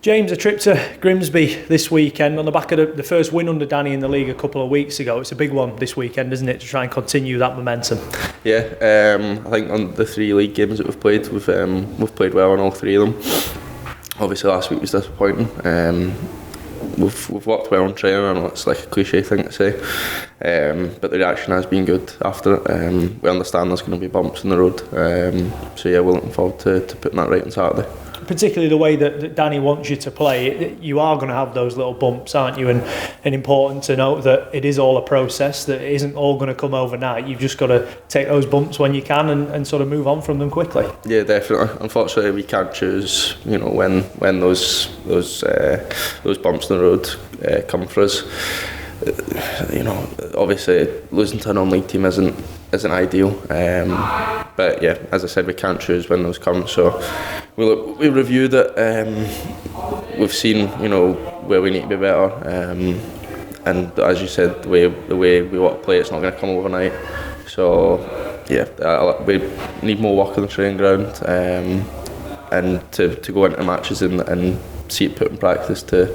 James, a trip to Grimsby this weekend on the back of the first win under Danny in the league a couple of weeks ago. It's a big one this weekend, isn't it, to try and continue that momentum? Yeah, I think on the 3 league games that we've played, we've played well in all 3 of them. Obviously last week was disappointing. We've worked well on training. I know it's like a cliche thing to say, but the reaction has been good after it. We understand there's going to be bumps in the road, so yeah, we're looking forward to putting that right on Saturday. Particularly the way that Danny wants you to play, you are going to have those little bumps, aren't you? And important to note that it is all a process, that it isn't all going to come overnight. You've just got to take those bumps when you can and sort of move on from them quickly. Yeah, definitely. Unfortunately, we can't choose, when those bumps in the road come for us. Obviously losing to a non-league team isn't ideal, but yeah, as I said, we can't choose when those come. So we reviewed it. We've seen where we need to be better, and as you said, the way we want to play, it's not going to come overnight. So yeah, we need more work on the training ground, and to go into matches and see it put in practice to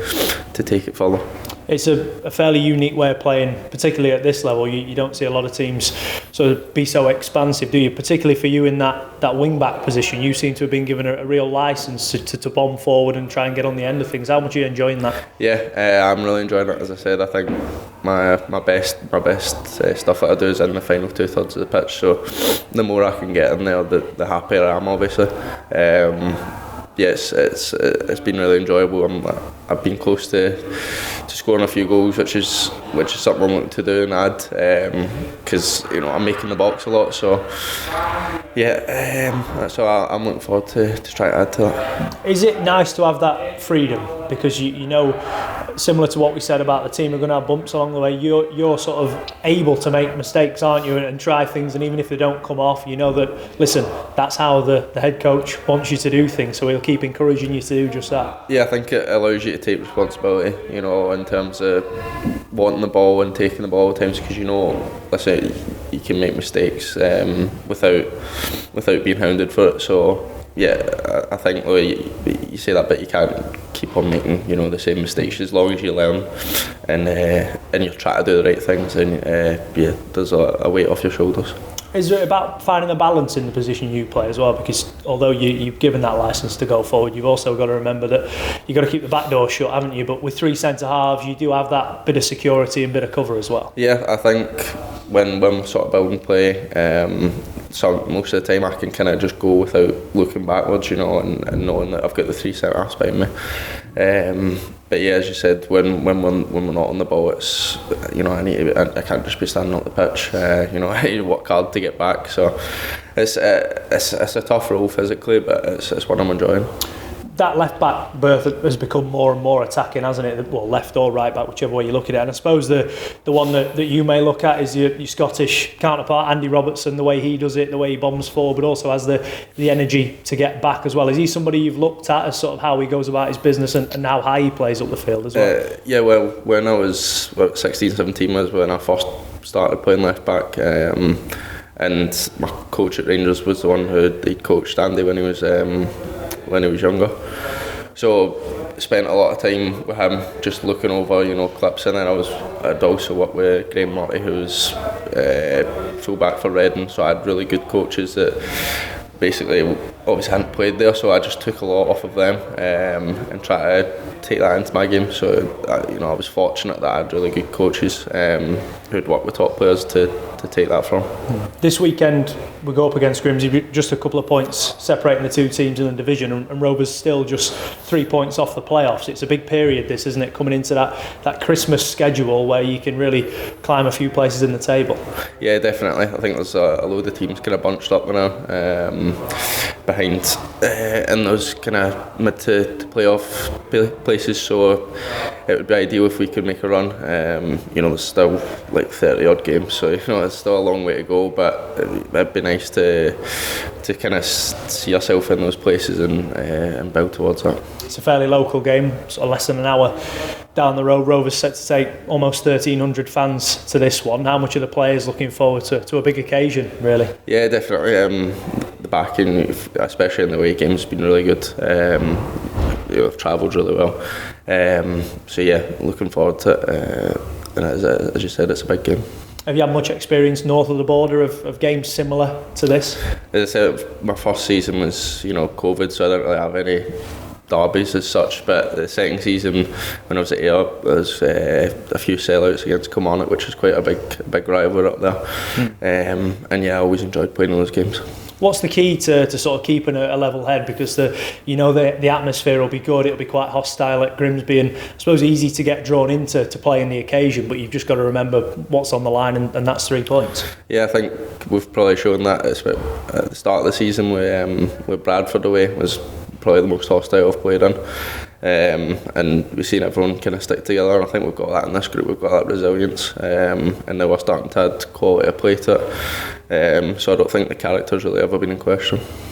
take it further. It's a fairly unique way of playing, particularly at this level. You don't see a lot of teams sort of be so expansive, do you? Particularly for you in that wing-back position. You seem to have been given a real licence to bomb forward and try and get on the end of things. How much are you enjoying that? Yeah, I'm really enjoying it. As I said, I think my best stuff that I do is in the final 2/3 of the pitch. So the more I can get in there, the happier I am, obviously. Yes, it's been really enjoyable. I've been close to scoring a few goals, which is something I'm looking to do and add, because I'm making the box a lot. So yeah, so I'm looking forward to try to add to that. Is it nice to have that freedom? Because you know, similar to what we said about the team are going to have bumps along the way, you're sort of able to make mistakes, aren't you, and try things, and even if they don't come off, you know that, listen, that's how the head coach wants you to do things, so he'll keep encouraging you to do just that. Yeah, I think it allows you to take responsibility, in terms of wanting the ball and taking the ball at times, because listen, you can make mistakes without being hounded for it. So yeah, I think you say that, but you can't keep on making the same mistakes as long as you learn and you try to do the right things, and there's a weight off your shoulders. Is it about finding the balance in the position you play as well? Because although you've given that licence to go forward, you've also got to remember that you've got to keep the back door shut, haven't you? But with 3 centre halves, you do have that bit of security and bit of cover as well. Yeah, I think when we're sort of building play, so most of the time I can kind of just go without looking backwards, and knowing that I've got the 3 centre halves behind me. But yeah, as you said, when we're not on the ball, it's I can't just be standing on the pitch. I need to work hard to get back. So it's a tough role physically, but it's one I'm enjoying. That left back berth has become more and more attacking, hasn't it? Well, left or right back, whichever way you look at it. And I suppose the one that you may look at is your Scottish counterpart, Andy Robertson, the way he does it, the way he bombs forward, but also has the energy to get back as well. Is he somebody you've looked at as sort of how he goes about his business and how high he plays up the field as well? Yeah, well, when I was 16, 17 was when I first started playing left back. And my coach at Rangers was the one he'd coached Andy when he was younger. So spent a lot of time with him, just looking over, clips, and then I'd also worked with Graham Murray, who was full back for Reading. So I had really good coaches that basically obviously hadn't played there, so I just took a lot off of them and tried to take that into my game. So I was fortunate that I had really good coaches who'd worked with top players to take that from. This weekend we go up against Grimsby, just a couple of points separating the 2 teams in the division, and Rovers still just 3 points off the playoffs. It's a big period, this, isn't it, coming into that Christmas schedule where you can really climb a few places in the table. Yeah, definitely. I think there's a load of teams kind of bunched up now behind in those kind of mid to playoff places, so it would be ideal if we could make a run. There's still like 30 odd games, so it's still a long way to go, but it'd be nice to kind of see yourself in those places and build towards that. It's a fairly local game, sort of less than an hour down the road. Rovers set to take almost 1,300 fans to this one. How much are the players looking forward to a big occasion, really? Yeah, definitely. The backing, especially in the away games, has been really good. have travelled really well. So yeah, looking forward to it. And as you said, it's a big game. Have you had much experience north of the border of games similar to this? As I said, my first season was COVID, so I didn't really have any derbies as such, but the second season when I was at Ayr, there was a few sellouts against Kilmarnock, which was quite a big rival up there. And yeah, I always enjoyed playing those games. What's the key to sort of keeping a level head? Because the atmosphere will be good, it'll be quite hostile at Grimsby, and I suppose easy to get drawn into playing the occasion, but you've just got to remember what's on the line, and that's 3 points. Yeah, I think we've probably shown that at the start of the season with Bradford away was probably the most hostile I've played in. And we've seen everyone kind of stick together, and I think we've got that in this group. We've got that resilience, and now we're starting to add quality of play to it. So I don't think the character's really ever been in question.